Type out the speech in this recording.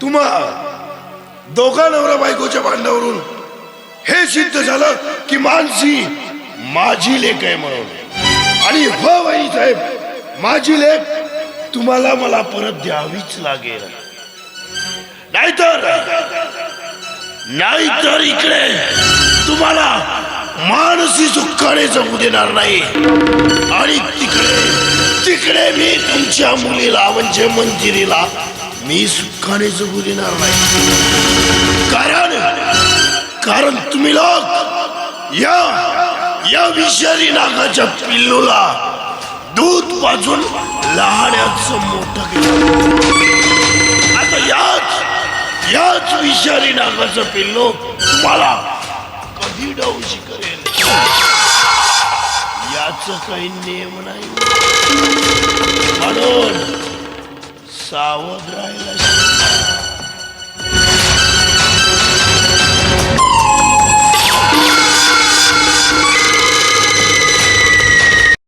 तुम्हा दोघा नवरा बायकोच्या भांड्यावरून हे सिद्ध झालं की मानसी माझी लेक आहे म्हणून. आणि हो वहिनी साहेब, माझी लेक तुम्हाला मला परत द्यावीच लागेल. नाहीतर इकडे तुम्हाला मानसी सुखाने जगू देणार नाही. आणि तिकडे मी तुमच्या मुलीला म्हणजे मंजिरीला मी सुखाने जगू देणार नाही. कारण तुम्ही लोक या विषारी नागाच्या पिल्लूला दूध पाजून लहाण्याचं मोठं केलं. आता याच विषारी नागाचं पिल्लू तुम्हाला कधी डवशी करेल याच काही नियम नाही. म्हणून सावध राहायला